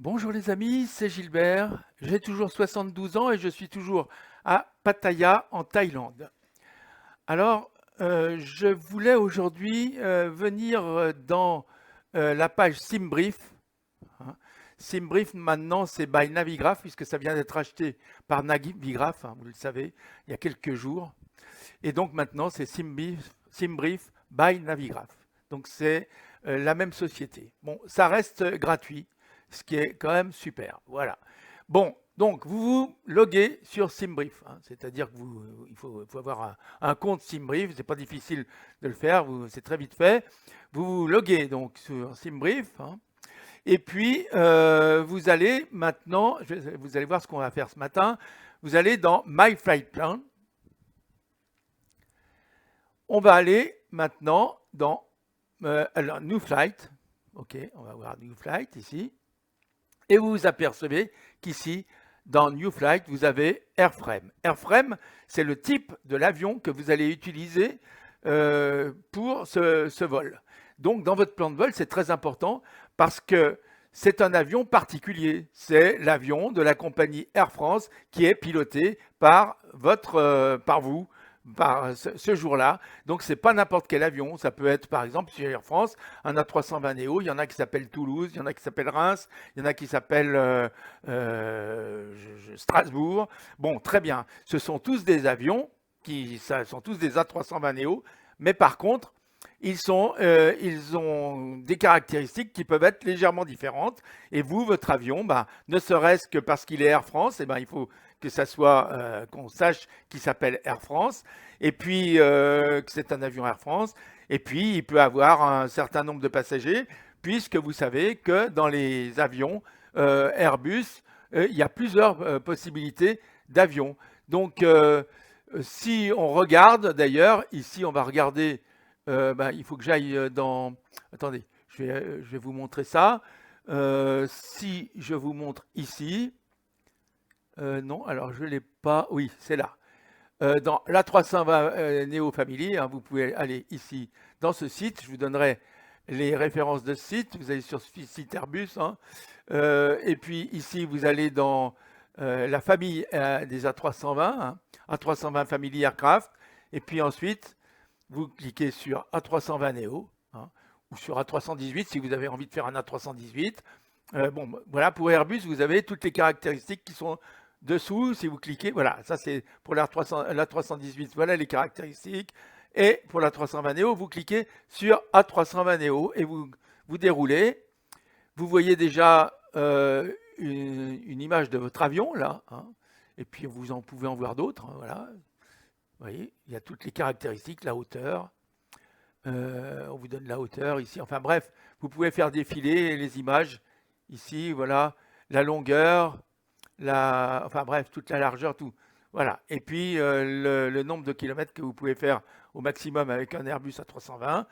Bonjour les amis, c'est Gilbert. J'ai toujours 72 ans et je suis toujours à Pattaya en Thaïlande. Alors, je voulais aujourd'hui venir dans la page SimBrief, hein. SimBrief maintenant c'est by Navigraph puisque ça vient d'être acheté par Navigraph, hein, vous le savez, il y a quelques jours. Et donc maintenant c'est SimBrief by Navigraph. Donc c'est la même société. Bon, ça reste gratuit, ce qui est quand même super. Voilà. Bon, donc vous vous loguez sur SimBrief, hein, c'est-à-dire que faut avoir un compte SimBrief, c'est pas difficile de le faire, c'est très vite fait. Vous vous loguez donc sur SimBrief, hein, et puis vous allez maintenant, vous allez voir ce qu'on va faire ce matin. Vous allez dans My Flight Plan. On va aller maintenant dans alors, New Flight. OK, on va voir New Flight ici. Et vous vous apercevez qu'ici, dans New Flight, vous avez Airframe. Airframe, c'est le type de l'avion que vous allez utiliser pour ce vol. Donc, dans votre plan de vol, c'est très important parce que c'est un avion particulier. C'est l'avion de la compagnie Air France qui est piloté par par vous, par ce jour-là. Donc, c'est pas n'importe quel avion. Ça peut être, par exemple, sur Air France, un A320 Neo. Il y en a qui s'appellent Toulouse, il y en a qui s'appellent Reims, il y en a qui s'appellent Strasbourg. Bon, très bien. Ce sont tous des avions ça sont tous des A320 Neo. Mais par contre, ils ont des caractéristiques qui peuvent être légèrement différentes. Et vous, votre avion, bah, ne serait-ce que parce qu'il est Air France, eh ben, il faut que ça soit qu'on sache qu'il s'appelle Air France, et puis que c'est un avion Air France, et puis il peut avoir un certain nombre de passagers, puisque vous savez que dans les avions Airbus, il y a plusieurs possibilités d'avions. Donc, si on regarde, d'ailleurs, ici on va regarder, il faut que j'aille dans... Attendez, je vais vous montrer ça. Si je vous montre ici, non, alors je ne l'ai pas. Oui, c'est là. Dans l'A320 Neo Family, hein, vous pouvez aller ici dans ce site. Je vous donnerai les références de ce site. Vous allez sur ce site Airbus, hein. Et puis ici, vous allez dans la famille des A320, hein, A320 Family Aircraft. Et puis ensuite, vous cliquez sur A320 Neo, hein, ou sur A318 si vous avez envie de faire un A318. Bon, voilà, pour Airbus, vous avez toutes les caractéristiques qui sont dessous. Si vous cliquez, voilà, ça c'est pour l'A318, voilà les caractéristiques. Et pour l'A320 Neo, vous cliquez sur A320 Neo et vous déroulez. Vous voyez déjà une image de votre avion là, hein, et puis vous en pouvez en voir d'autres, hein, voilà. Vous voyez, il y a toutes les caractéristiques, la hauteur. On vous donne la hauteur ici. Enfin bref, vous pouvez faire défiler les images ici, voilà, la longueur, enfin bref, toute la largeur, tout. Voilà. Et puis le nombre de kilomètres que vous pouvez faire au maximum avec un Airbus A320.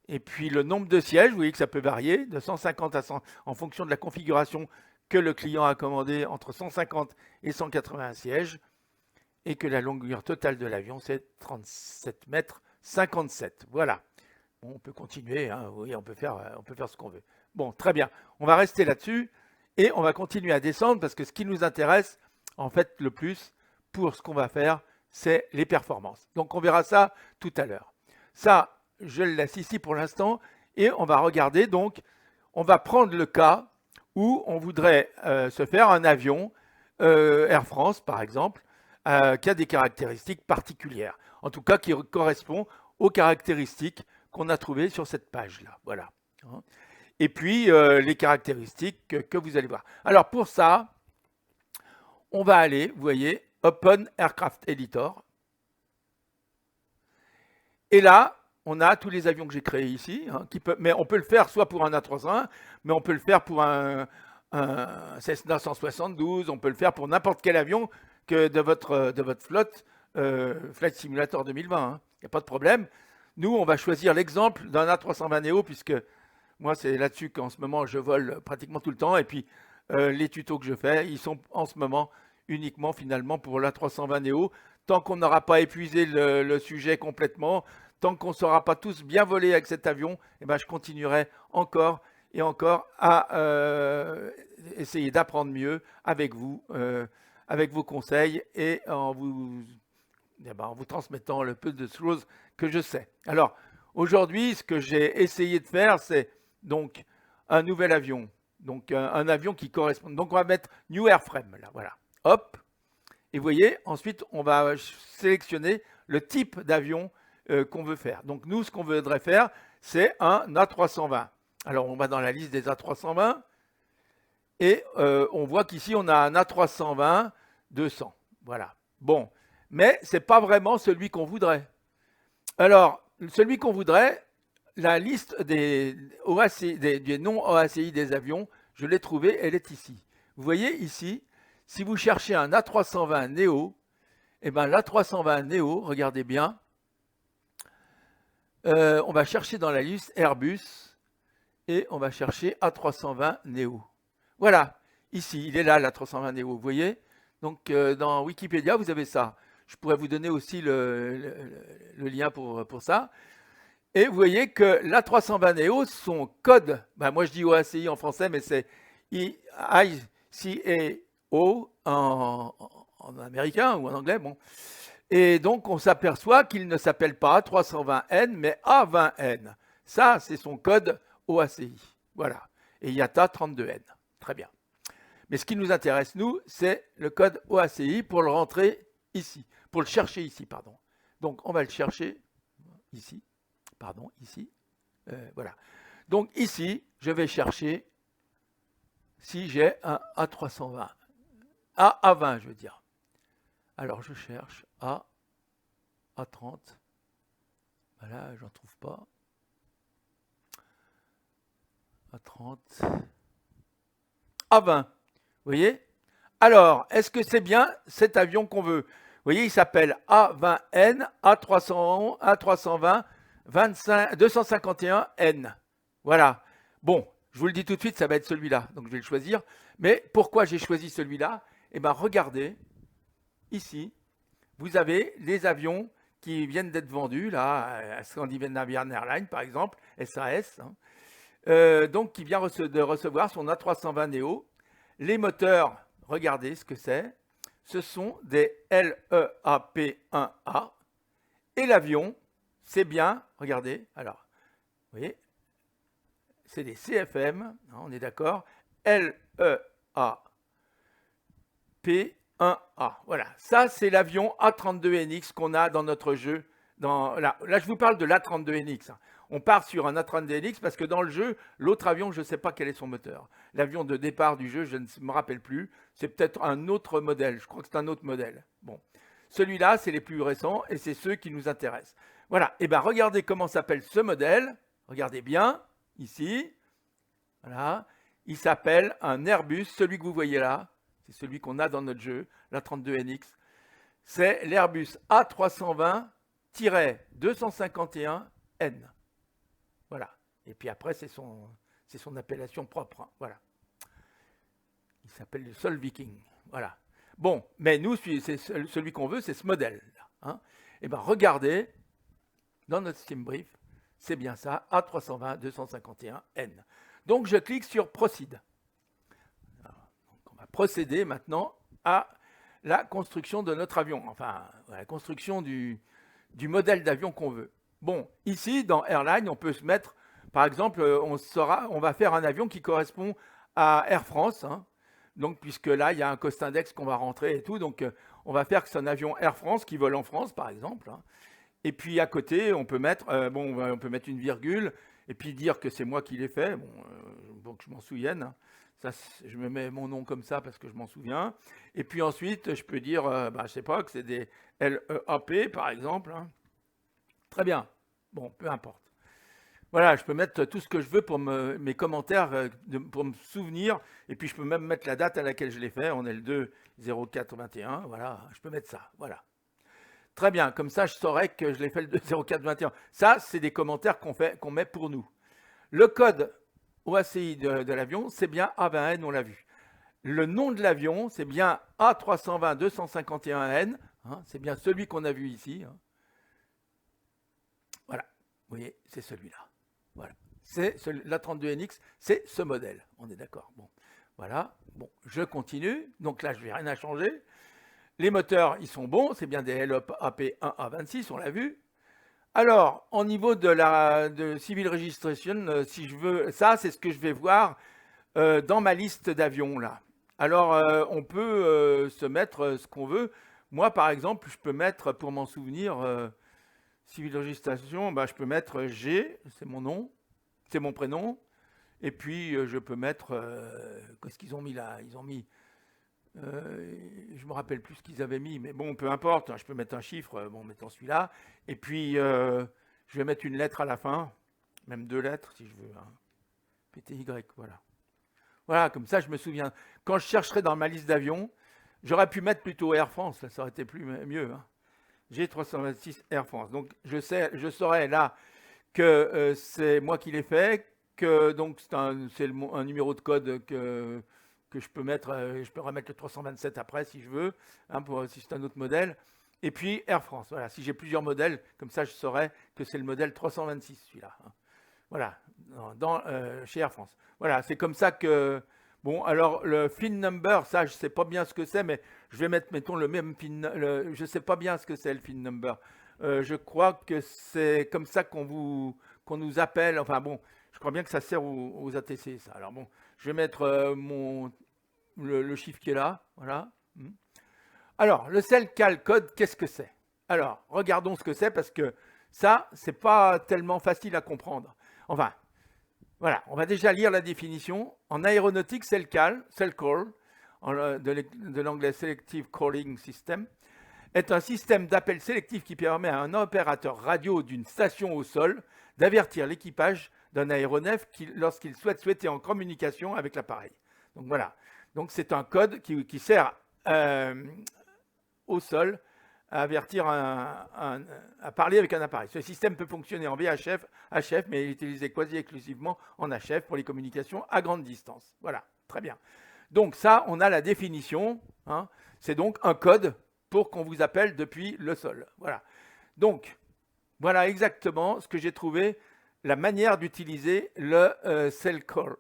Et puis le nombre de sièges, vous voyez que ça peut varier de 150 à 100 en fonction de la configuration que le client a commandé, entre 150 et 180 sièges, et que la longueur totale de l'avion, c'est 37 mètres 57. Voilà. Bon, on peut continuer, hein, oui, on peut faire ce qu'on veut. Bon, très bien. On va rester là-dessus et on va continuer à descendre parce que ce qui nous intéresse, en fait, le plus pour ce qu'on va faire, c'est les performances. Donc, on verra ça tout à l'heure. Ça, je le laisse ici pour l'instant et on va regarder. Donc, on va prendre le cas où on voudrait se faire un avion Air France, par exemple, qui a des caractéristiques particulières. En tout cas, qui correspond aux caractéristiques qu'on a trouvées sur cette page-là. Voilà. Et puis, les caractéristiques que vous allez voir. Alors, pour ça, on va aller, vous voyez, Open Aircraft Editor. Et là, on a tous les avions que j'ai créés ici, hein, mais on peut le faire soit pour un A320, mais on peut le faire pour un Cessna 172, on peut le faire pour n'importe quel avion que de votre flotte Flight Simulator 2020. Il n'y a pas de problème. Nous, on va choisir l'exemple d'un A320 Neo, puisque moi, c'est là-dessus qu'en ce moment, je vole pratiquement tout le temps. Et puis, les tutos que je fais, ils sont en ce moment uniquement finalement pour l'A320 Neo. Tant qu'on n'aura pas épuisé le sujet complètement, tant qu'on ne saura pas tous bien voler avec cet avion, eh ben, je continuerai encore et encore à essayer d'apprendre mieux avec vous, avec vos conseils et en vous transmettant le peu de choses que je sais. Alors, aujourd'hui, ce que j'ai essayé de faire, c'est donc un nouvel avion. Donc, un avion qui correspond. Donc, on va mettre New Airframe, là, voilà. Hop. Et vous voyez, ensuite, on va sélectionner le type d'avion qu'on veut faire. Donc, nous, ce qu'on voudrait faire, c'est un A320. Alors, on va dans la liste des A320 et on voit qu'ici, on a un A320-200. Voilà. Bon, mais ce n'est pas vraiment celui qu'on voudrait. Alors, celui qu'on voudrait, la liste des noms OACI des avions, je l'ai trouvée, elle est ici. Vous voyez ici, si vous cherchez un A320 Neo, eh bien l'A320 Neo, regardez bien, on va chercher dans la liste Airbus et on va chercher A320 Neo. Voilà, ici, il est là l'A320 Neo, vous voyez. Donc dans Wikipédia, vous avez ça. Je pourrais vous donner aussi le lien pour ça. Et vous voyez que l'A320 Neo, son code, moi je dis OACI en français, mais c'est ICAO en américain ou en anglais. Bon. Et donc on s'aperçoit qu'il ne s'appelle pas A320N, mais A20N. Ça, c'est son code OACI. Voilà. Et IATA 32N. Très bien. Mais ce qui nous intéresse, nous, c'est le code OACI pour le rentrer ici, pour le chercher ici, pardon. Donc on va le chercher ici. Pardon, ici. Voilà. Donc ici, je vais chercher si j'ai un A320. A20, je veux dire. Alors je cherche A30. Voilà, j'en trouve pas. A30. A20. Vous voyez? Alors, est-ce que c'est bien cet avion qu'on veut? Vous voyez, il s'appelle A20N, A320, A320, 251N. Voilà. Bon, je vous le dis tout de suite, ça va être celui-là. Donc, je vais le choisir. Mais pourquoi j'ai choisi celui-là? Eh bien, regardez, ici, vous avez les avions qui viennent d'être vendus, là, à Scandinavian Airlines, par exemple, SAS, donc qui vient de recevoir son A320 Neo. Les moteurs, regardez ce que c'est. Ce sont des LEAP-1A. Et l'avion, c'est bien, regardez, alors, vous voyez, c'est des CFM, on est d'accord, LEAP-1A. Voilà, ça c'est l'avion A32NX qu'on a dans notre jeu. Là, je vous parle de l'A32NX. On part sur un A32NX parce que dans le jeu, l'autre avion, je ne sais pas quel est son moteur. L'avion de départ du jeu, je ne me rappelle plus. C'est peut-être un autre modèle. Je crois que c'est un autre modèle. Bon. Celui-là, c'est les plus récents et c'est ceux qui nous intéressent. Voilà. Et bien, regardez comment s'appelle ce modèle. Regardez bien, ici. Voilà. Il s'appelle un Airbus, celui que vous voyez là. C'est celui qu'on a dans notre jeu, l'A32NX. C'est l'Airbus A320-251N. Voilà. Et puis après, c'est son appellation propre. Hein. Voilà. Il s'appelle le Sol Viking. Voilà. Bon, mais nous, celui qu'on veut, c'est ce modèle-là. Hein. Et bien, regardez, dans notre Steam Brief, c'est bien ça, A320-251N. Donc, je clique sur Proceed. Alors, donc, on va procéder maintenant à la construction de notre avion. Enfin, à la construction du modèle d'avion qu'on veut. Bon, ici, dans Airline, on peut se mettre, par exemple, on va faire un avion qui correspond à Air France. Hein. Donc, puisque là, il y a un cost index qu'on va rentrer et tout. Donc, on va faire que c'est un avion Air France qui vole en France, par exemple. Hein. Et puis, à côté, on peut mettre, on peut mettre une virgule et puis dire que c'est moi qui l'ai fait. Bon, que je m'en souvienne. Hein. Ça, je me mets mon nom comme ça parce que je m'en souviens. Et puis ensuite, je peux dire, je ne sais pas, que c'est des LEAP, par exemple. Hein. Très bien. Bon, peu importe. Voilà, je peux mettre tout ce que je veux pour mes commentaires, pour me souvenir. Et puis, je peux même mettre la date à laquelle je l'ai fait. On est le 2-04-21. Voilà, je peux mettre ça. Voilà. Très bien. Comme ça, je saurais que je l'ai fait le 2-04-21. Ça, c'est des commentaires qu'on met pour nous. Le code OACI de l'avion, c'est bien A20N, on l'a vu. Le nom de l'avion, c'est bien A320-251N. Hein, c'est bien celui qu'on a vu ici. Hein. Voilà. Vous voyez, c'est celui-là. Voilà. La 32NX, c'est ce modèle. On est d'accord. Bon, voilà. Bon, je continue. Donc là, je n'ai rien à changer. Les moteurs, ils sont bons. C'est bien des LOP AP1A26, on l'a vu. Alors, au niveau de Civil Registration, si je veux, ça, c'est ce que je vais voir dans ma liste d'avions, là. Alors, on peut se mettre ce qu'on veut. Moi, par exemple, je peux mettre, pour m'en souvenir, Civil Registration, bah, je peux mettre G, c'est mon nom, c'est mon prénom. Et puis, je peux mettre, qu'est-ce qu'ils ont mis là? Ils ont mis, je me rappelle plus ce qu'ils avaient mis, mais bon, peu importe, hein, je peux mettre un chiffre, bon, mettons celui-là. Et puis, je vais mettre une lettre à la fin, même 2 lettres si je veux. Hein. PTY, voilà. Voilà, comme ça, je me souviens. Quand je chercherai dans ma liste d'avions, j'aurais pu mettre plutôt Air France, là, ça aurait été mieux. Hein. G326 Air France. Donc, je saurais là que c'est moi qui l'ai fait, que donc c'est un numéro de code que je peux mettre, je peux remettre le 327 après si je veux, hein, si c'est un autre modèle. Et puis Air France, voilà, si j'ai plusieurs modèles, comme ça je saurais que c'est le modèle 326 celui-là. Hein. Voilà, chez Air France. Voilà, c'est comme ça que... Bon, alors le fin number, ça je ne sais pas bien ce que c'est, mais je vais mettre, mettons, le même fin... je ne sais pas bien ce que c'est le fin number. Je crois que c'est comme ça qu'on nous appelle. Enfin bon, je crois bien que ça sert aux ATC, ça. Alors bon, je vais mettre le chiffre qui est là. Voilà. Alors, le CellCal code, qu'est-ce que c'est? Alors, regardons ce que c'est parce que ça, c'est pas tellement facile à comprendre. Enfin, voilà, on va déjà lire la définition. En aéronautique, CellCal, CellCall, de l'anglais Selective Calling System, est un système d'appel sélectif qui permet à un opérateur radio d'une station au sol d'avertir l'équipage d'un aéronef lorsqu'il souhaite en communication avec l'appareil. Donc voilà. Donc c'est un code qui sert au sol à avertir à parler avec un appareil. Ce système peut fonctionner en VHF, HF, mais il est utilisé quasi exclusivement en HF pour les communications à grande distance. Voilà, très bien. Donc ça, on a la définition. Hein. C'est donc un code pour qu'on vous appelle depuis le sol. Voilà. Donc, voilà exactement ce que j'ai trouvé, la manière d'utiliser le cell call.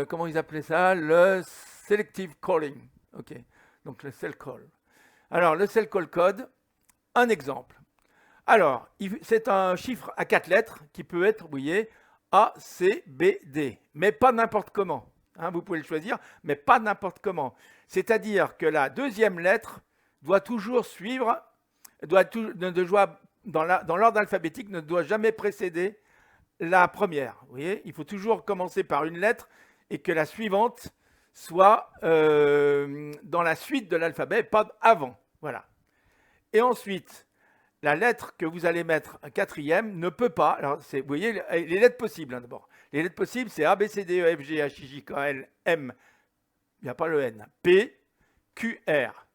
Comment ils appelaient ça? Le selective calling. OK. Donc, le cell call. Alors, le cell call code, un exemple. Alors, c'est un chiffre à 4 lettres qui peut être, vous voyez, A, C, B, D. Mais pas n'importe comment. Hein, vous pouvez le choisir, mais pas n'importe comment. C'est-à-dire que la deuxième lettre doit toujours suivre, dans l'ordre alphabétique, ne doit jamais précéder la première. Vous voyez, il faut toujours commencer par une lettre et que la suivante soit dans la suite de l'alphabet, pas avant. Voilà. Et ensuite, la lettre que vous allez mettre un quatrième ne peut pas. Alors, vous voyez, les lettres possibles, hein, d'abord. Les lettres possibles, c'est A, B, C, D, E, F, G, H, I, J, K, L, M. Il n'y a pas le N. P, Q, R.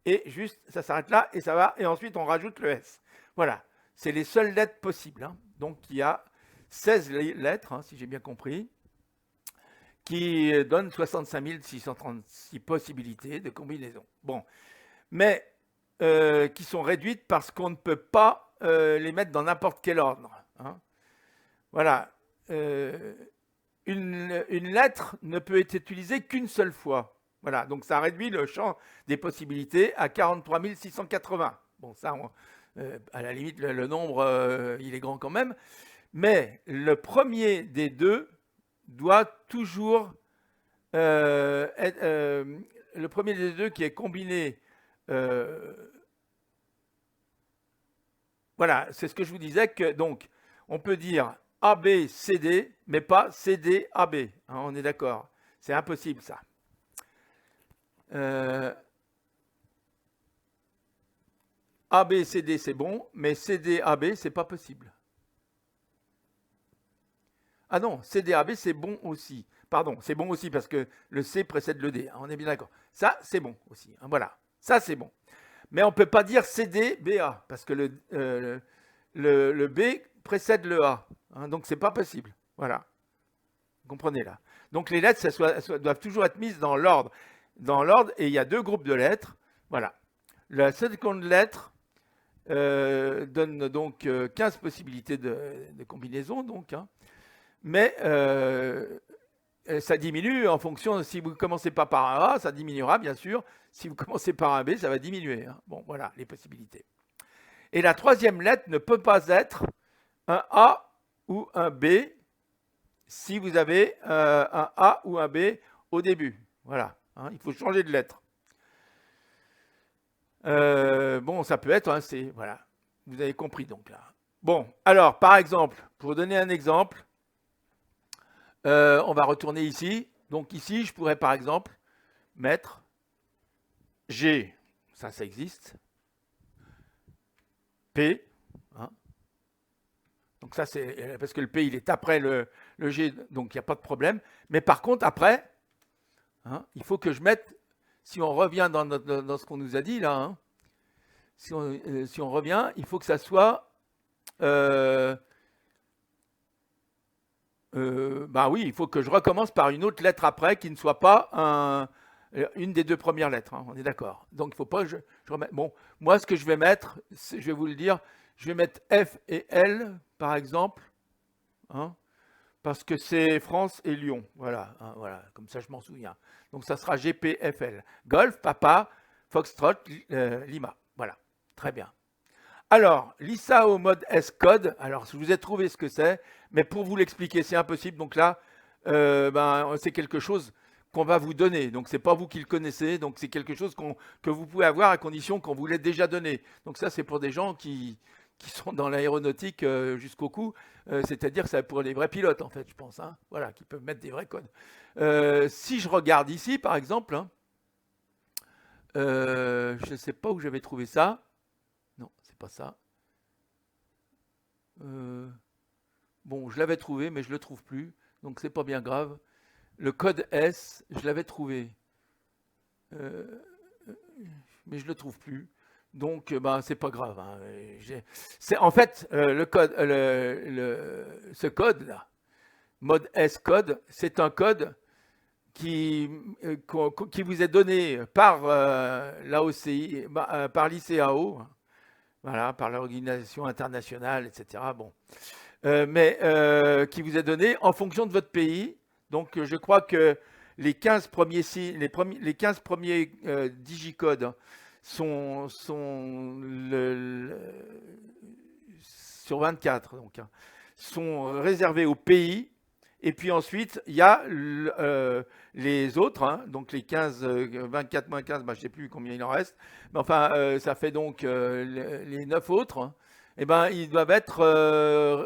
Et juste, ça s'arrête là et ça va. Et ensuite, on rajoute le S. Voilà. C'est les seules lettres possibles. Hein. Donc, il y a 16 lettres, hein, si j'ai bien compris, qui donnent 65 636 possibilités de combinaison. Bon. Mais qui sont réduites parce qu'on ne peut pas les mettre dans n'importe quel ordre. Hein. Voilà. Une lettre ne peut être utilisée qu'une seule fois. Voilà, donc ça réduit le champ des possibilités à 43 680. Bon, ça, à la limite, le nombre, il est grand quand même. Mais le premier des deux doit toujours être... le premier des deux qui est combiné... voilà, c'est ce que je vous disais, que donc, on peut dire AB, CD, mais pas CD, AB. Hein, on est d'accord. C'est impossible, ça. AB, CD, c'est bon, mais CD, AB, c'est pas possible. Ah non, CD, AB, c'est bon aussi. Pardon, c'est bon aussi parce que le C précède le D. Hein, on est bien d'accord. Ça, c'est bon aussi. Hein, voilà, ça, c'est bon. Mais on ne peut pas dire CD, BA, parce que le B précède le A. Hein, donc, ce n'est pas possible. Voilà. Vous comprenez là. Donc, les lettres doivent toujours être mises dans l'ordre. Et il y a 2 groupes de lettres. Voilà. La seconde lettre donne donc 15 possibilités de combinaison. Donc, hein. mais ça diminue en fonction, si vous commencez pas par un A, ça diminuera bien sûr. Si vous commencez par un B, ça va diminuer, hein. Bon, voilà les possibilités. Et la troisième lettre ne peut pas être un A ou un B si vous avez un A ou un B au début. Voilà, hein, il faut changer de lettre. Bon, ça peut être un C, voilà. Vous avez compris donc là. Bon, alors par exemple, pour donner un exemple, on va retourner ici. Donc ici, je pourrais par exemple mettre G, ça existe, P, hein. Donc ça c'est parce que le P il est après le G, donc il n'y a pas de problème. Mais par contre après, hein, il faut que je mette, si on revient dans ce qu'on nous a dit là, hein, si on revient, il faut que ça soit bah oui, il faut que je recommence par une autre lettre après qui ne soit pas une des deux premières lettres, hein, on est d'accord. Donc il ne faut pas que je remette. Bon, moi ce que je vais mettre, je vais vous le dire, je vais mettre F et L par exemple, hein, parce que c'est France et Lyon. Voilà, hein, voilà, comme ça je m'en souviens. Donc ça sera GPFL. Golf, Papa, Foxtrot, Lima. Voilà, très bien. Alors, l'ISA au mode S-Code, alors je vous ai trouvé ce que c'est, mais pour vous l'expliquer, c'est impossible. Donc là, c'est quelque chose qu'on va vous donner. Donc c'est pas vous qui le connaissez, donc c'est quelque chose que vous pouvez avoir à condition qu'on vous l'ait déjà donné. Donc ça, c'est pour des gens qui sont dans l'aéronautique jusqu'au cou, c'est-à-dire c'est pour les vrais pilotes en fait, je pense, hein, voilà, qui peuvent mettre des vrais codes. Si je regarde ici, par exemple, hein, je ne sais pas où j'avais trouvé ça. Non, c'est pas ça. Bon, je l'avais trouvé, mais je le trouve plus, donc c'est pas bien grave. Le code S, je l'avais trouvé, mais je le trouve plus. Donc, c'est pas grave, hein. C'est en fait le code, ce code là, mode S code, c'est un code qui vous est donné par l'AOCI, par l'ICAO, voilà, par l'organisation internationale, etc. Bon, mais qui vous est donné en fonction de votre pays. Donc, je crois que les 15 premiers, les 15 premiers digicodes sont sur 24, donc, hein, sont réservés aux pays. Et puis ensuite, il y a les autres, hein, donc les 15, 24 moins 15, je ne sais plus combien il en reste, mais enfin, ça fait donc les 9 autres, hein, eh ben, ils doivent être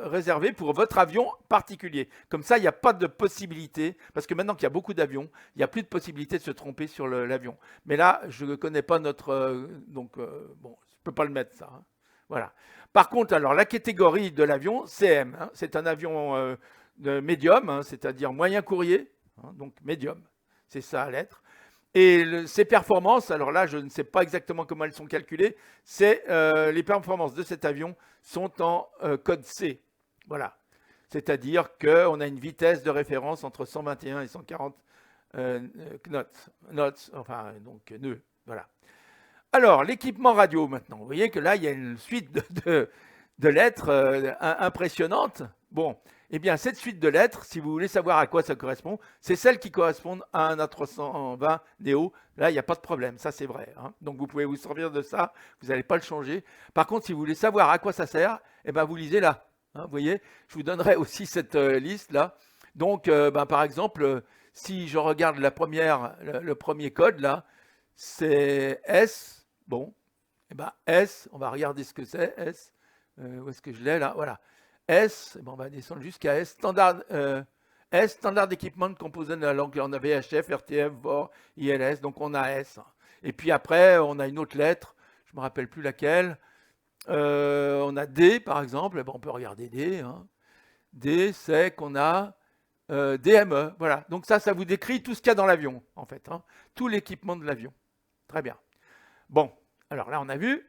réservés pour votre avion particulier. Comme ça, il n'y a pas de possibilité, parce que maintenant qu'il y a beaucoup d'avions, il n'y a plus de possibilité de se tromper sur l'avion. Mais là, je ne connais pas notre... donc, bon, je ne peux pas le mettre, ça, hein. Voilà. Par contre, alors, la catégorie de l'avion, CM, hein, c'est un avion de médium, hein, c'est-à-dire moyen courrier, hein, donc médium, c'est ça à l'être. Et ces performances, alors là, je ne sais pas exactement comment elles sont calculées, c'est les performances de cet avion sont en code C. Voilà. C'est-à-dire qu'on a une vitesse de référence entre 121 et 140 knots, enfin, donc nœuds. Voilà. Alors, l'équipement radio maintenant. Vous voyez que là, il y a une suite de lettres impressionnantes. Bon, eh bien, cette suite de lettres, si vous voulez savoir à quoi ça correspond, c'est celles qui correspondent à un A320 Neo. Là, il n'y a pas de problème, ça c'est vrai, hein. Donc, vous pouvez vous servir de ça, vous n'allez pas le changer. Par contre, si vous voulez savoir à quoi ça sert, eh ben, vous lisez là, hein, vous voyez, je vous donnerai aussi cette liste-là. Donc, par exemple, si je regarde le premier code, là, c'est S. Bon, eh ben, S, on va regarder ce que c'est, S. Où est-ce que je l'ai là? Voilà. S, bon, on va descendre jusqu'à S, standard d'équipement de composants de la langue. On a VHF, RTF, VOR, ILS, donc on a S. Et puis après, on a une autre lettre, je ne me rappelle plus laquelle. On a D, par exemple, bon, on peut regarder D, hein. D, c'est qu'on a DME, voilà. Donc ça vous décrit tout ce qu'il y a dans l'avion, en fait, hein. Tout l'équipement de l'avion. Très bien. Bon, alors là, on a vu.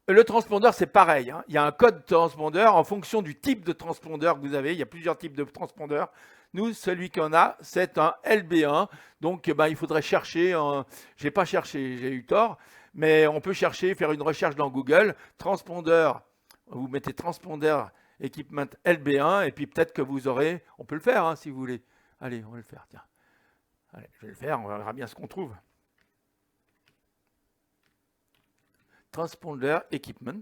Le transpondeur, c'est pareil, hein. Il y a un code transpondeur en fonction du type de transpondeur que vous avez. Il y a plusieurs types de transpondeurs. Nous, celui qu'on a, c'est un LB1. Donc, il faudrait chercher. Je n'ai pas cherché, j'ai eu tort. Mais on peut chercher, faire une recherche dans Google. Transpondeur, vous mettez transpondeur Equipment LB1, et puis peut-être que vous aurez, on peut le faire hein, si vous voulez. Allez, on va le faire, tiens. Allez, je vais le faire, on verra bien ce qu'on trouve. Transponder Equipment.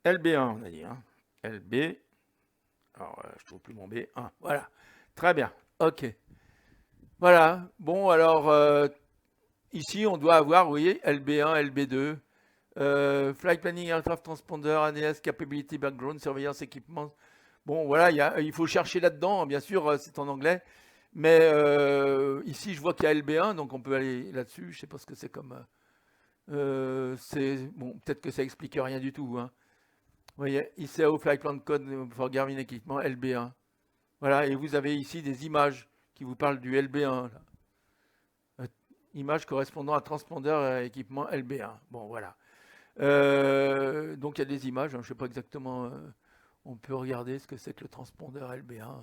LB1, on a dit. Hein. LB. Alors, je ne trouve plus mon B1. Voilà. Très bien. OK. Voilà. Bon, alors, ici, on doit avoir, vous voyez, LB1, LB2. Flight Planning, Aircraft Transponder, ANS, Capability Background, Surveillance, Équipement. Bon, voilà, il faut chercher là-dedans. Bien sûr, c'est en anglais. Mais ici, je vois qu'il y a LB1, donc on peut aller là-dessus. Je ne sais pas ce que c'est comme... bon, peut-être que ça explique rien du tout. Hein. Vous voyez, ICAO Flight Plan Code for Garmin Équipement, LB1. Voilà, et vous avez ici des images qui vous parlent du LB1. Là. Images correspondant à transpondeur équipement LB1. Bon, voilà. Donc il y a des images, hein, je ne sais pas exactement... on peut regarder ce que c'est que le transpondeur LB1.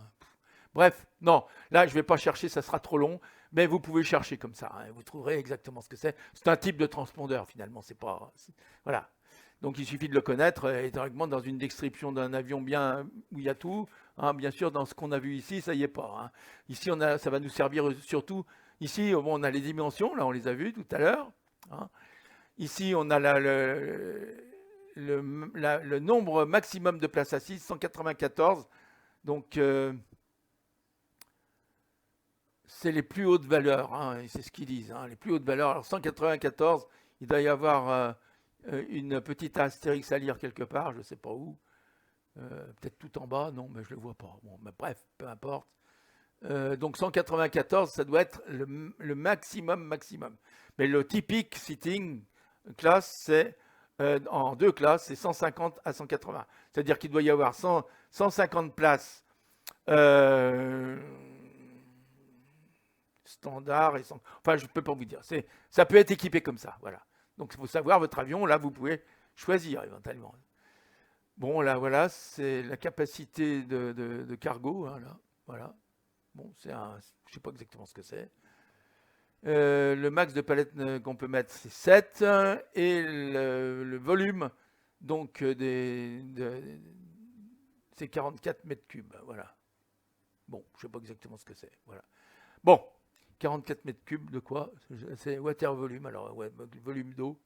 Bref, non, là je ne vais pas chercher, ça sera trop long, mais vous pouvez chercher comme ça, hein, vous trouverez exactement ce que c'est. C'est un type de transpondeur finalement, c'est pas... Voilà. Donc il suffit de le connaître, et théoriquement dans une description d'un avion bien où il y a tout, hein, bien sûr dans ce qu'on a vu ici, ça y est pas. Hein. Ici ça va nous servir surtout, ici bon, on a les dimensions, là on les a vues tout à l'heure. Hein. Ici on a le nombre maximum de places assises, 194, donc... c'est les plus hautes valeurs, hein, c'est ce qu'ils disent, hein, les plus hautes valeurs. Alors 194, il doit y avoir une petite astérix à lire quelque part, je ne sais pas où. Peut-être tout en bas, non, mais je ne le vois pas. Bon, mais bref, peu importe. Donc 194, ça doit être le maximum. Mais le typique sitting class, c'est en deux classes, c'est 150 à 180. C'est-à-dire qu'il doit y avoir 150 places standard et sans... Enfin, je ne peux pas vous dire. Ça peut être équipé comme ça, voilà. Donc, il faut savoir votre avion. Là, vous pouvez choisir éventuellement. Bon, là, voilà, c'est la capacité de cargo. Hein, là, voilà. Bon, je ne sais pas exactement ce que c'est. Le max de palettes qu'on peut mettre, c'est 7. Et le volume, donc, c'est 44 mètres cubes. Voilà. Bon, je ne sais pas exactement ce que c'est. Voilà. Bon. 44 mètres cubes de quoi? C'est water volume, alors ouais, volume d'eau,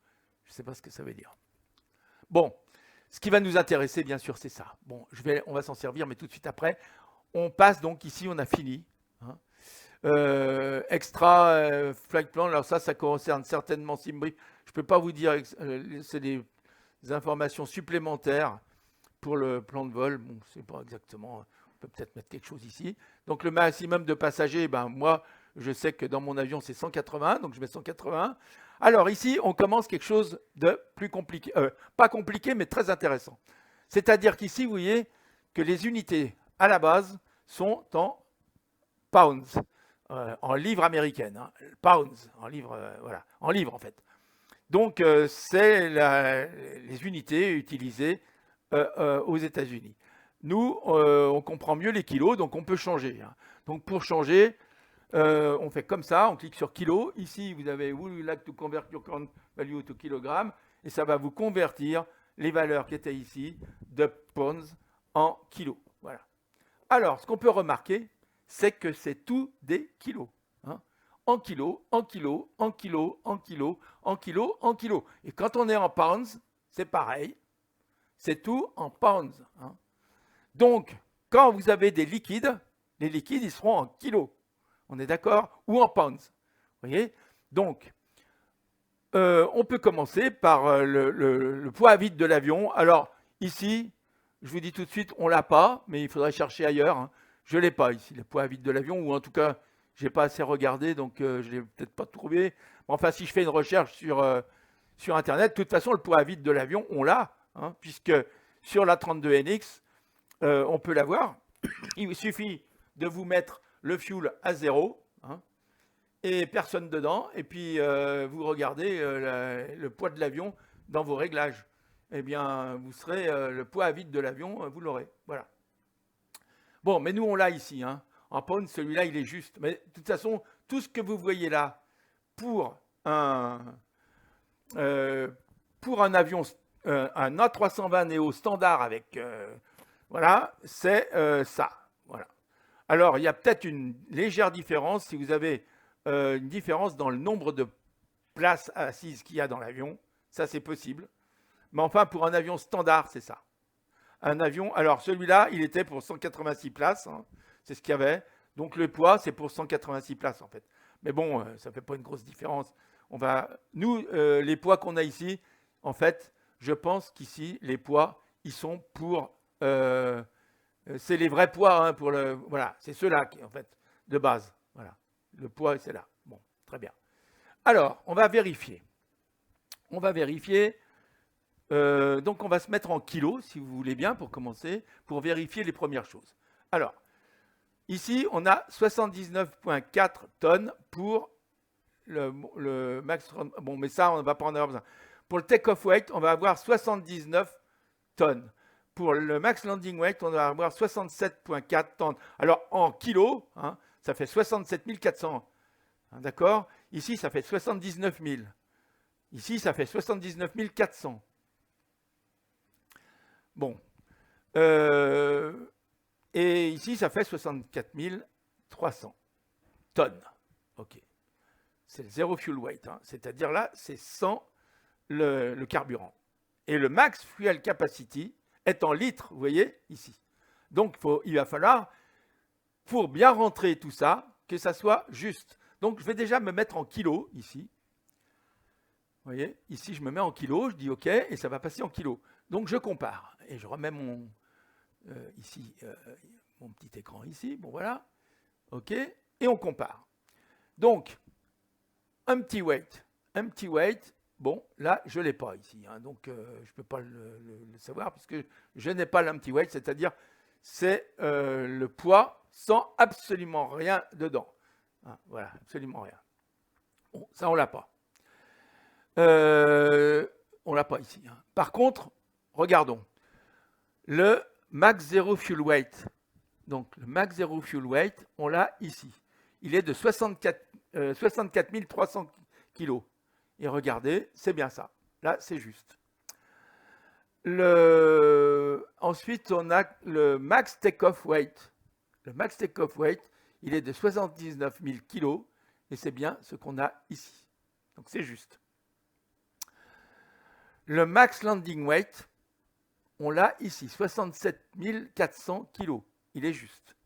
je ne sais pas ce que ça veut dire. Bon, ce qui va nous intéresser, bien sûr, c'est ça. Bon, on va s'en servir, mais tout de suite après. On passe donc ici, on a fini. Hein. Extra flight plan, alors ça concerne certainement SimBrief. Je ne peux pas vous dire, c'est des informations supplémentaires pour le plan de vol. Bon, c'est pas exactement, on peut peut-être mettre quelque chose ici. Donc le maximum de passagers, ben moi, je sais que dans mon avion, c'est 180, donc je mets 180. Alors ici, on commence quelque chose de plus compliqué. Pas compliqué, mais très intéressant. C'est-à-dire qu'ici, vous voyez que les unités, à la base, sont en pounds, en livres américaines. Hein. Pounds, en livres, voilà, en livres en fait. Donc, c'est les unités utilisées aux États-Unis. Nous, on comprend mieux les kilos, donc on peut changer. Hein. Donc, pour changer... on fait comme ça, on clique sur kilo. Ici, vous avez Would you like to convert your current value to kilogramme, et ça va vous convertir les valeurs qui étaient ici de pounds en kilos. Voilà. Alors, ce qu'on peut remarquer, c'est que c'est tout des kilos. Hein. En kilos, en kilos, en kilos, en kilos, en kilos, en kilos. Et quand on est en pounds, c'est pareil. C'est tout en pounds. Hein. Donc, quand vous avez des liquides, les liquides, ils seront en kilos. On est d'accord? Ou en pounds. Vous voyez? Donc, on peut commencer par le poids à vide de l'avion. Alors, ici, je vous dis tout de suite, on ne l'a pas, mais il faudrait chercher ailleurs. Hein. Je ne l'ai pas ici, le poids à vide de l'avion, ou en tout cas, je n'ai pas assez regardé, donc je ne l'ai peut-être pas trouvé. Enfin, si je fais une recherche sur Internet, de toute façon, le poids à vide de l'avion, on l'a, hein, puisque sur la 32NX, on peut l'avoir. Il suffit de vous mettre le fuel à 0, hein, et personne dedans, et puis vous regardez le poids de l'avion dans vos réglages. Eh bien, vous serez, le poids à vide de l'avion, vous l'aurez. Voilà. Bon, mais nous, on l'a ici. Hein. En pounds, celui-là, il est juste. Mais de toute façon, tout ce que vous voyez là, pour un avion un A320 Neo standard avec, voilà, c'est ça. Voilà. Alors, il y a peut-être une légère différence si vous avez une différence dans le nombre de places assises qu'il y a dans l'avion. Ça, c'est possible. Mais enfin, pour un avion standard, c'est ça. Un avion, alors celui-là, il était pour 186 places, hein, c'est ce qu'il y avait. Donc le poids, c'est pour 186 places en fait. Mais bon, ça ne fait pas une grosse différence. Nous, les poids qu'on a ici, en fait, je pense qu'ici, les poids, ils sont pour, c'est les vrais poids, hein, voilà, c'est ceux-là en fait, de base. Voilà, le poids, c'est là. Bon, très bien. Alors, on va vérifier. On va vérifier. Donc, on va se mettre en kilos, si vous voulez bien, pour commencer, pour vérifier les premières choses. Alors, ici, on a 79,4 tonnes pour le max. Bon, mais ça, on ne va pas en avoir besoin. Pour le take-off weight, on va avoir 79 tonnes. Pour le max landing weight, on va avoir 67,4 tonnes. Alors, en kilos, hein, ça fait 67 400. Hein, d'accord? Ici, ça fait 79 000. Ici, ça fait 79 400. Bon. Et ici, ça fait 64 300 tonnes. OK. C'est le zéro fuel weight. Hein. C'est-à-dire là, c'est sans le carburant. Et le max fuel capacity est en litres, vous voyez, ici. Donc, il va falloir, pour bien rentrer tout ça, que ça soit juste. Donc, je vais déjà me mettre en kilos, ici. Vous voyez, ici, je me mets en kilos, je dis OK, et ça va passer en kilos. Donc, je compare. Et je remets mon petit écran ici. Bon, voilà. OK. Et on compare. Donc, empty weight. Empty weight, bon, là, je ne l'ai pas ici. Hein, donc, je ne peux pas le savoir puisque je n'ai pas l'empty weight, c'est-à-dire c'est le poids sans absolument rien dedans. Hein, voilà, absolument rien. Bon, ça, on ne l'a pas. On ne l'a pas ici. Hein. Par contre, regardons. Le max zero fuel weight. Donc, le max zero fuel weight, on l'a ici. Il est de 64 300 kg. Et regardez, c'est bien ça. Là, c'est juste. Ensuite, on a le max take-off weight. Le max take-off weight, il est de 79 000 kg. Et c'est bien ce qu'on a ici. Donc, c'est juste. Le max landing weight, on l'a ici, 67 400 kg. Il est juste.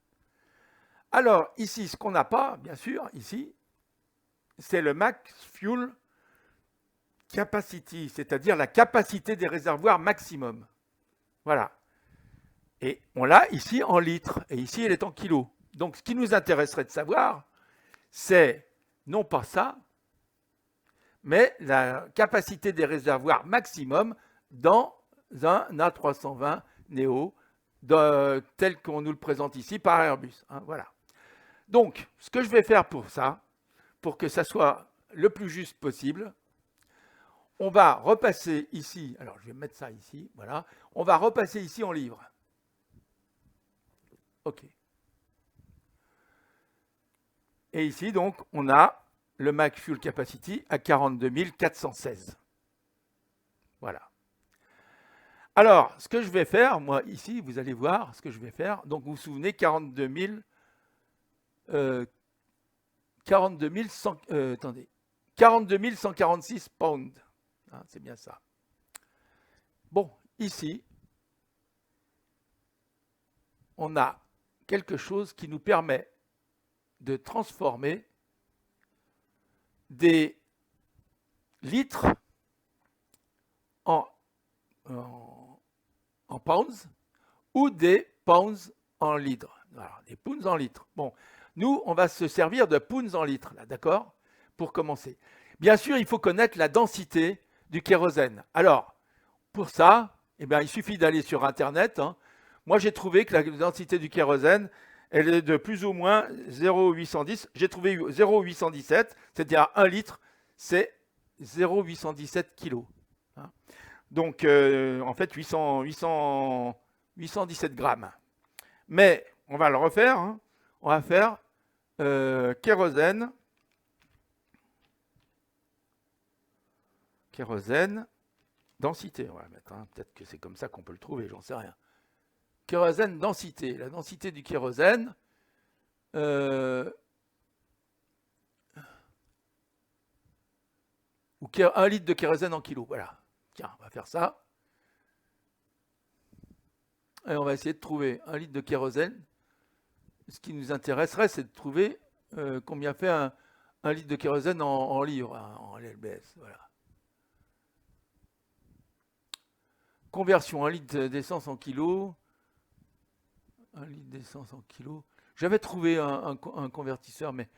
Alors, ici, ce qu'on n'a pas, bien sûr, ici, c'est le max fuel capacity, c'est-à-dire la capacité des réservoirs maximum. Voilà. Et on l'a ici en litres, et ici, elle est en kilos. Donc, ce qui nous intéresserait de savoir, c'est non pas ça, mais la capacité des réservoirs maximum dans un A320 Neo tel qu'on nous le présente ici par Airbus. Hein, voilà. Donc, ce que je vais faire pour ça, pour que ça soit le plus juste possible, on va repasser ici, alors je vais mettre ça ici, voilà, on va repasser ici en livres. OK. Et ici, donc, on a le max fuel capacity à 42 416. Voilà. Alors, ce que je vais faire, moi, ici, vous allez voir ce que je vais faire. Donc, vous vous souvenez, 42 146 pounds. Hein, c'est bien ça. Bon, ici, on a quelque chose qui nous permet de transformer des litres en pounds ou des pounds en litres. Alors, des pounds en litres. Bon, nous, on va se servir de pounds en litres, là, d'accord? Pour commencer. Bien sûr, il faut connaître la densité du kérosène. Alors, pour ça, eh bien, il suffit d'aller sur Internet. Hein. Moi, j'ai trouvé que la densité du kérosène, elle est de plus ou moins 0,810. J'ai trouvé 0,817, c'est-à-dire 1 litre, c'est 0,817 kg. Hein. Donc, en fait, 817 grammes. Mais, on va le refaire. Hein. On va faire kérosène. Kérosène. Densité, on va mettre. Hein. Peut-être que c'est comme ça qu'on peut le trouver, j'en sais rien. Kérosène, densité. La densité du kérosène. Ou 1 litre de kérosène en kilo. Voilà. Tiens, on va faire ça. Et on va essayer de trouver 1 litre de kérosène. Ce qui nous intéresserait, c'est de trouver combien fait un litre de kérosène en livres, hein, en LBS. Voilà. Conversion, 1 litre d'essence en kilos. 1 litre d'essence en kilos. J'avais trouvé un convertisseur mais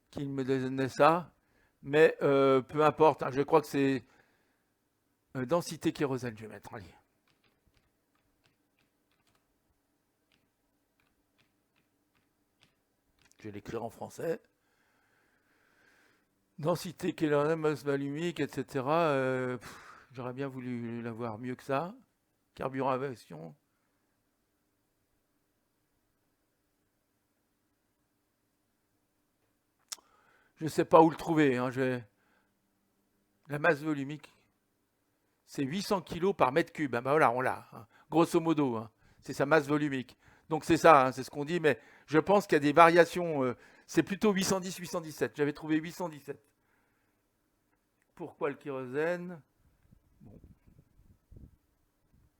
qui me donnait ça. Mais peu importe, hein, je crois que c'est densité kérosène, je vais mettre en ligne. Je vais l'écrire en français. Densité kérosène, masse volumique, etc. J'aurais bien voulu l'avoir mieux que ça. Carburant à aviation. Je ne sais pas où le trouver. Hein, la masse volumique, c'est 800 kg par mètre cube. Ah ben voilà, on l'a. Hein. Grosso modo, hein. C'est sa masse volumique. Donc c'est ça, hein, c'est ce qu'on dit. Mais je pense qu'il y a des variations. C'est plutôt 810, 817. J'avais trouvé 817. Pourquoi le kérosène? Bon.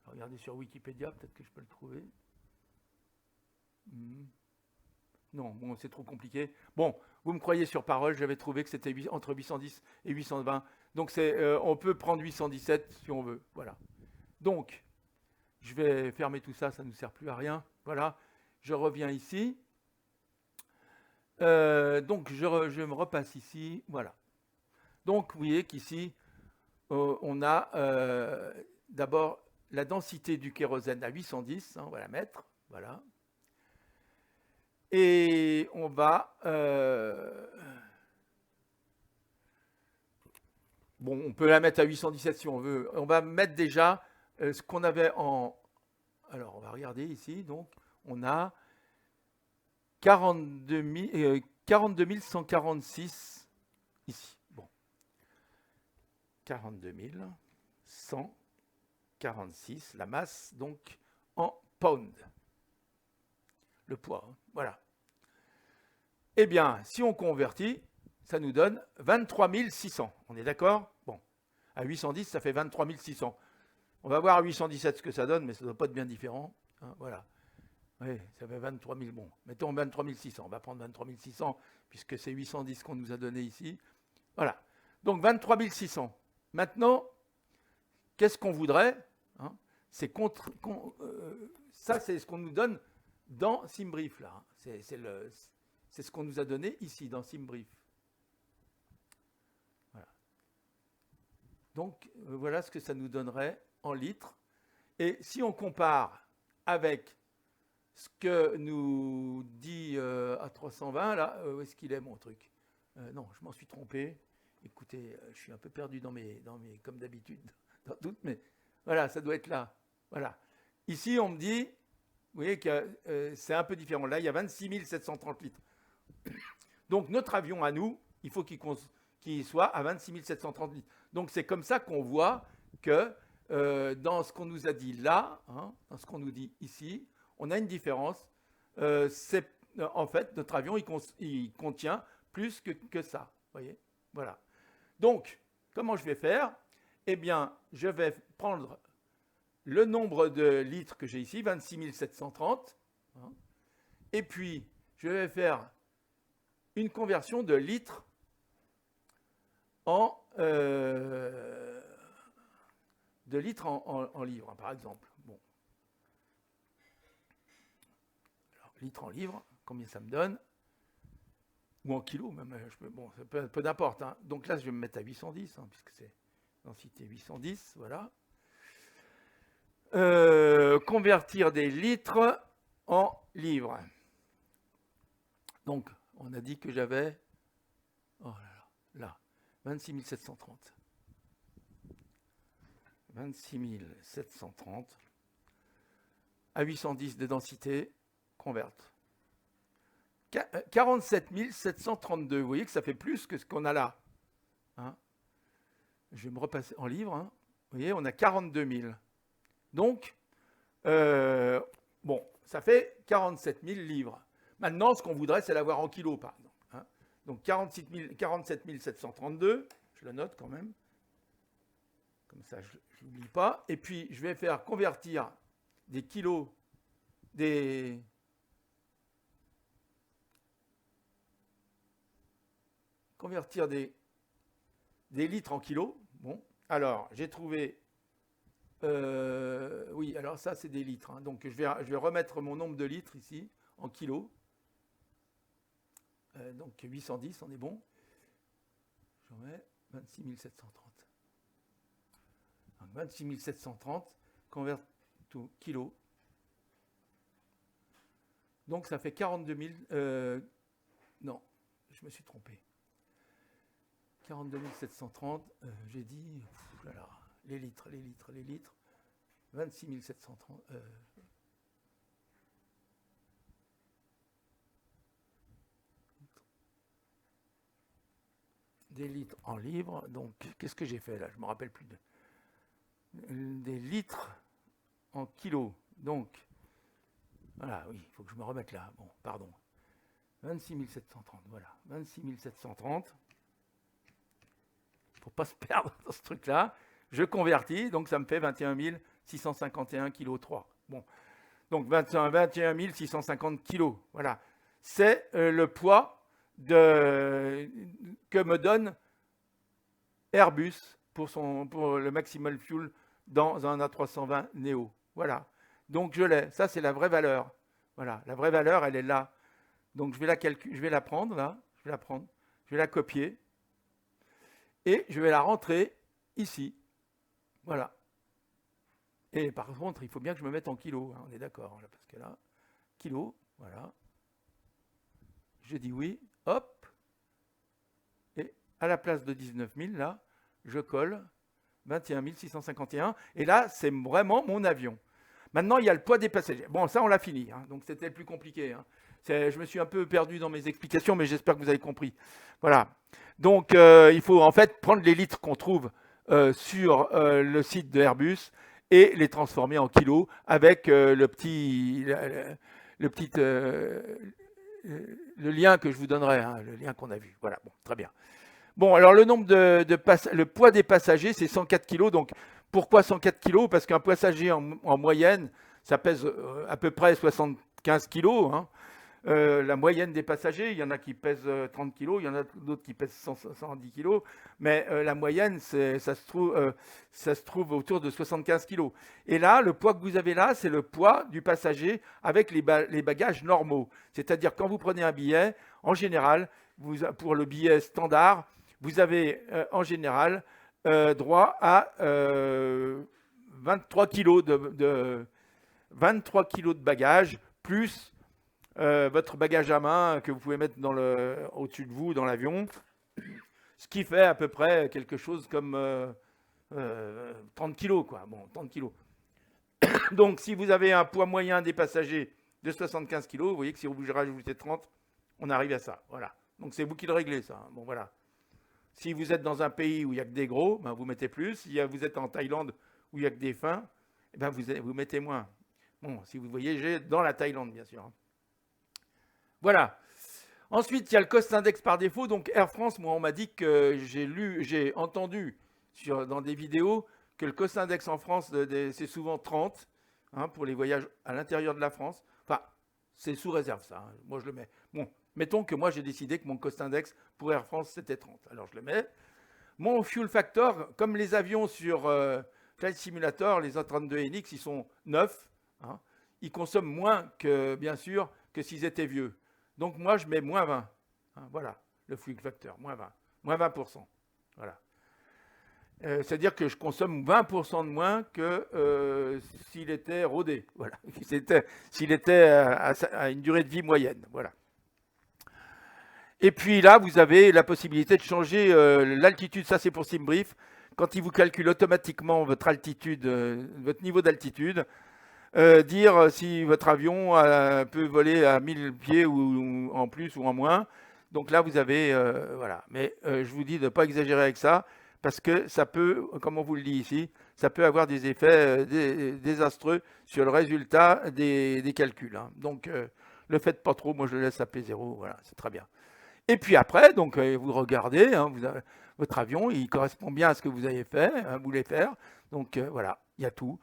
Regardez sur Wikipédia, peut-être que je peux le trouver. Non, bon, c'est trop compliqué. Bon, vous me croyez sur parole, j'avais trouvé que c'était entre 810 et 820. Donc on peut prendre 817 si on veut. Voilà. Donc, je vais fermer tout ça, ça ne nous sert plus à rien. Voilà. Je reviens ici. Donc, je me repasse ici. Voilà. Donc, vous voyez qu'ici, on a d'abord la densité du kérosène à 810. Hein, on va la mettre. Voilà. Et on va... bon, on peut la mettre à 817 si on veut. On va mettre déjà ce qu'on avait en... Alors, on va regarder ici. Donc, on a 42 146 ici. Bon. 42 146, la masse, donc, en pound. Le poids, hein. Voilà. Eh bien, si on convertit, ça nous donne 23 600. On est d'accord? Bon. À 810, ça fait 23 600. On va voir à 817 ce que ça donne, mais ça ne doit pas être bien différent. Hein, voilà. Oui, ça fait 23 000. Bon, mettons 23 600. On va prendre 23 600, puisque c'est 810 qu'on nous a donné ici. Voilà. Donc, 23 600. Maintenant, qu'est-ce qu'on voudrait? Hein, c'est ça, c'est ce qu'on nous donne dans SimBrief, là. C'est ce qu'on nous a donné ici, dans SimBrief. Voilà. Donc, voilà ce que ça nous donnerait en litres. Et si on compare avec ce que nous dit à 320, là, où est-ce qu'il est mon truc? Non, je m'en suis trompé. Écoutez, je suis un peu perdu dans mes comme d'habitude, dans toutes, mais voilà, ça doit être là. Voilà. Ici, on me dit, vous voyez que c'est un peu différent. Là, il y a 26 730 litres. Donc, notre avion à nous, il faut qu'il soit à 26 730 litres. Donc, c'est comme ça qu'on voit que dans ce qu'on nous a dit là, hein, dans ce qu'on nous dit ici, on a une différence. En fait, notre avion, il contient plus que ça. Vous voyez? Voilà. Donc, comment je vais faire? Eh bien, je vais prendre le nombre de litres que j'ai ici, 26 730. Hein, et puis, je vais faire une conversion de litres en livres, par exemple. Bon. Alors, litres en livres, combien ça me donne? Ou en kilos, même. Bon, peu d'importe. Hein. Donc là, je vais me mettre à 810, hein, puisque c'est densité 810, voilà. Convertir des litres en livres. Donc, on a dit que j'avais... Oh là, 26 730. 26 730 à 810 de densité, converte. 47 732, vous voyez que ça fait plus que ce qu'on a là. Hein, je vais me repasser en livres. Hein. Vous voyez, on a 42 000. Donc, bon, ça fait 47 000 livres. Maintenant, ce qu'on voudrait, c'est l'avoir en kilos, par exemple. Hein. Donc, 47 732, je le note quand même. Comme ça, je n'oublie pas. Et puis, je vais faire convertir des kilos, convertir des litres en kilos. Bon, alors, j'ai trouvé... oui, alors ça, c'est des litres. Hein. Donc, je vais remettre mon nombre de litres ici, en kilos. Donc, 810, on est bon. J'en mets 26 730. Donc, 26 730, convert tout kilos. Donc, ça fait 42 000... non, je me suis trompé. 42 730, j'ai dit... Voilà, les litres. 26 730... des litres en livres. Donc, qu'est-ce que j'ai fait là? Je ne me rappelle plus. Des litres en kilos. Donc, voilà, oui, il faut que je me remette là. Bon, pardon. 26 730, voilà. 26 730. Il ne faut pas se perdre dans ce truc-là. Je convertis, donc ça me fait 21 651 kg 3. Bon, donc 21 650 kg. Voilà. C'est le poids que me donne Airbus pour le Maximal Fuel dans un A320 Neo. Voilà. Donc je l'ai. Ça, c'est la vraie valeur. Voilà. La vraie valeur, elle est là. Donc je vais la prendre là. Je vais la copier. Et je vais la rentrer ici. Voilà. Et par contre, il faut bien que je me mette en kilos. Hein, on est d'accord. Parce que là, kilos, voilà. Je dis oui. Hop. Et à la place de 19 000, là, je colle 21 651. Et là, c'est vraiment mon avion. Maintenant, il y a le poids des passagers. Bon, ça, on l'a fini. Hein, donc, c'était le plus compliqué. Hein. Je me suis un peu perdu dans mes explications, mais j'espère que vous avez compris. Voilà. Donc, il faut en fait prendre les litres qu'on trouve sur le site de Airbus et les transformer en kilos avec le lien que je vous donnerai, hein, le lien qu'on a vu. Voilà, bon, très bien. Bon, alors le poids des passagers, c'est 104 kg. Donc, pourquoi 104 kg? Parce qu'un passager en moyenne, ça pèse à peu près 75 kg. Hein. La moyenne des passagers, il y en a qui pèsent 30 kg, il y en a d'autres qui pèsent 110 kg, mais la moyenne, ça se trouve autour de 75 kg. Et là, le poids que vous avez là, c'est le poids du passager avec les bagages normaux. C'est-à-dire, quand vous prenez un billet, en général, pour le billet standard, vous avez en général droit à 23 kg de 23 kg de bagages, plus votre bagage à main que vous pouvez mettre au-dessus de vous dans l'avion, ce qui fait à peu près quelque chose comme 30 kilos, quoi. Bon, 30 kilos. Donc, si vous avez un poids moyen des passagers de 75 kilos, vous voyez que si vous rajoutez 30, on arrive à ça. Voilà. Donc, c'est vous qui le réglez, ça. Bon, voilà. Si vous êtes dans un pays où il n'y a que des gros, ben, vous mettez plus. Si vous êtes en Thaïlande où il n'y a que des fins, eh ben, vous mettez moins. Bon, si vous voyagez dans la Thaïlande, bien sûr. Voilà. Ensuite, il y a le cost index par défaut. Donc Air France, moi, on m'a dit que j'ai entendu dans des vidéos que le cost index en France, c'est souvent 30 hein, pour les voyages à l'intérieur de la France. Enfin, c'est sous réserve ça. Hein. Moi, je le mets. Bon, mettons que moi, j'ai décidé que mon cost index pour Air France, c'était 30. Alors, je le mets. Mon fuel factor, comme les avions sur Flight Simulator, les A32NX, ils sont neufs. Hein, ils consomment moins que, bien sûr, que s'ils étaient vieux. Donc, moi, je mets moins 20. Hein, voilà, le fuel factor, moins 20. Moins 20%. Voilà. C'est-à-dire que je consomme 20% de moins que s'il était rodé. Voilà. S'il était à une durée de vie moyenne. Voilà. Et puis là, vous avez la possibilité de changer l'altitude. Ça, c'est pour SimBrief. Quand il vous calcule automatiquement votre altitude, votre niveau d'altitude, dire si votre avion peut voler à 1000 pieds ou en plus ou en moins. Donc là, vous avez... voilà. Mais je vous dis de ne pas exagérer avec ça, parce que ça peut, comme on vous le dit ici, ça peut avoir des effets désastreux sur le résultat des calculs, hein. Donc, le faites pas trop, moi je le laisse à P0, voilà, c'est très bien. Et puis après, donc vous regardez, hein, votre avion, il correspond bien à ce que vous avez fait, hein, voulez faire. Donc voilà, il y a tout.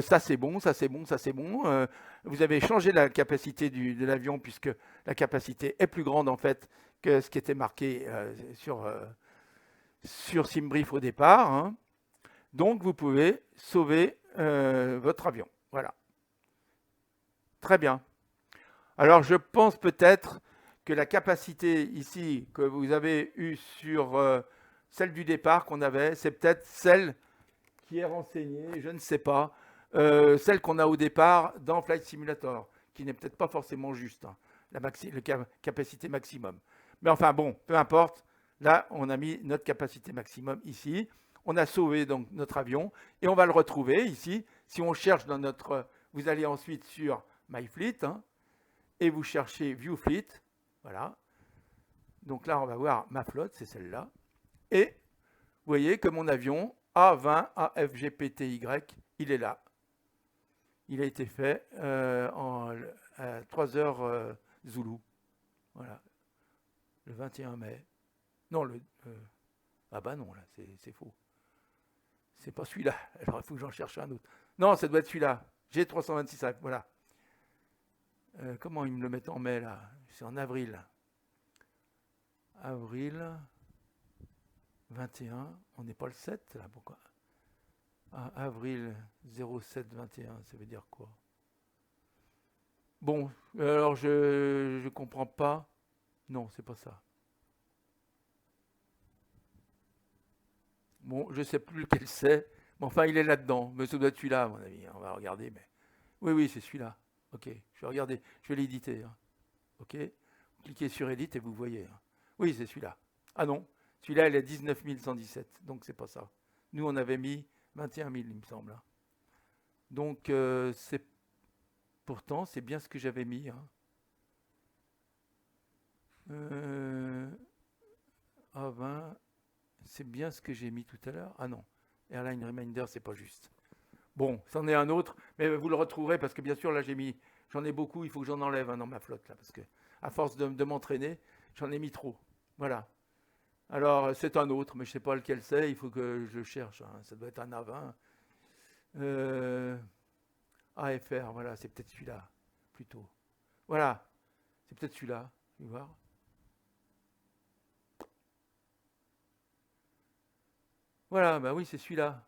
Ça c'est bon, ça c'est bon, ça c'est bon. Vous avez changé la capacité de l'avion puisque la capacité est plus grande en fait que ce qui était marqué sur SimBrief au départ, hein. Donc vous pouvez sauver votre avion. Voilà. Très bien. Alors je pense peut-être que la capacité ici que vous avez eue sur celle du départ qu'on avait, c'est peut-être celle qui est renseignée, je ne sais pas, celle qu'on a au départ dans Flight Simulator, qui n'est peut-être pas forcément juste, hein, la capacité maximum. Mais enfin bon, peu importe, là on a mis notre capacité maximum ici, on a sauvé donc notre avion, et on va le retrouver ici, si on cherche dans notre... Vous allez ensuite sur MyFleet, hein, et vous cherchez View Fleet, voilà. Donc là, on va voir ma flotte, c'est celle-là. Et vous voyez que mon avion A20 AFGPTY, il est là. Il a été fait à 3 heures Zulu. Voilà. Le 21 mai. Non, ah bah non, là, c'est faux. C'est pas celui-là. Alors, il faut que j'en cherche un autre. Non, ça doit être celui-là. G326, voilà. Comment ils me le mettent en mai, là? C'est en avril. Avril 21. On n'est pas le 7, là, pourquoi? Ah, avril 07 21, ça veut dire quoi? Bon, alors je comprends pas. Non, c'est pas ça. Bon, je sais plus lequel c'est. Mais enfin, il est là-dedans. Mais ça doit être celui-là, à mon avis. On va regarder, mais... Oui, oui, c'est celui-là. Ok, je vais regarder. Je vais l'éditer, hein. Ok, vous cliquez sur Edit et vous voyez, hein. Oui, c'est celui-là. Ah non, celui-là, il est 19 117. Donc, c'est pas ça. Nous, on avait mis 21 000, il me semble, hein. Donc, pourtant, c'est bien ce que j'avais mis, hein. A20, c'est bien ce que j'ai mis tout à l'heure. Ah non, Airline Reminder, c'est pas juste. Bon, c'en est un autre, mais vous le retrouverez parce que bien sûr, là, j'en ai beaucoup, il faut que j'en enlève, hein, dans ma flotte, là, parce que à force de m'entraîner, j'en ai mis trop. Voilà. Alors, c'est un autre, mais je ne sais pas lequel c'est, il faut que je cherche, hein. Ça doit être un A20. AFR, voilà, c'est peut-être celui-là, plutôt. Voilà, c'est peut-être celui-là, je vais voir. Voilà, bah oui, c'est celui-là.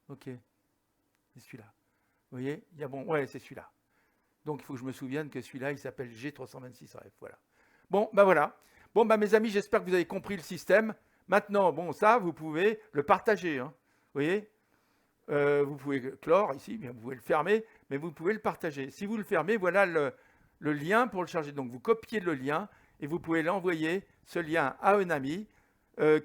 Ok, c'est celui-là. Vous voyez, il y a bon, ouais, c'est celui-là. Donc, il faut que je me souvienne que celui-là, il s'appelle G326AF, voilà. Bon, ben voilà. Bon, ben mes amis, j'espère que vous avez compris le système. Maintenant, bon, ça, vous pouvez le partager, hein. Vous voyez, vous pouvez clore ici, bien, vous pouvez le fermer, mais vous pouvez le partager. Si vous le fermez, voilà le lien pour le charger. Donc, vous copiez le lien et vous pouvez l'envoyer, ce lien, à un ami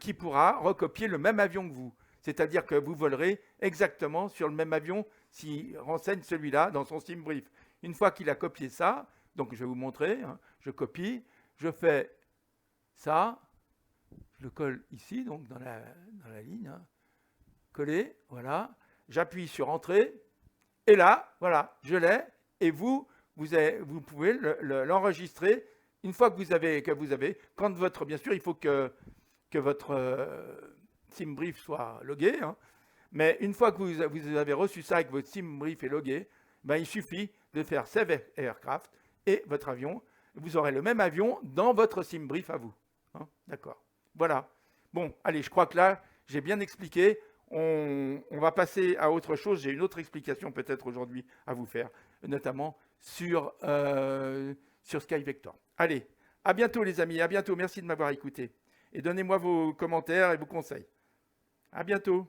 qui pourra recopier le même avion que vous. C'est-à-dire que vous volerez exactement sur le même avion s'il renseigne celui-là dans son SimBrief. Une fois qu'il a copié ça, donc je vais vous montrer, hein, je copie, je fais ça, je le colle ici, donc dans la ligne, hein, coller, voilà, j'appuie sur Entrée, et là, voilà, je l'ai, et vous pouvez l'enregistrer une fois que vous avez, quand votre, bien sûr, il faut que votre SimBrief soit logué, hein, mais une fois que vous avez reçu ça et que votre SimBrief est logué, ben, il suffit de faire Save Aircraft et votre avion, vous aurez le même avion dans votre SimBrief à vous, hein. D'accord. Voilà. Bon, allez, je crois que là, j'ai bien expliqué. On va passer à autre chose. J'ai une autre explication peut-être aujourd'hui à vous faire, notamment sur SkyVector. Allez, à bientôt les amis, à bientôt. Merci de m'avoir écouté. Et donnez-moi vos commentaires et vos conseils. À bientôt.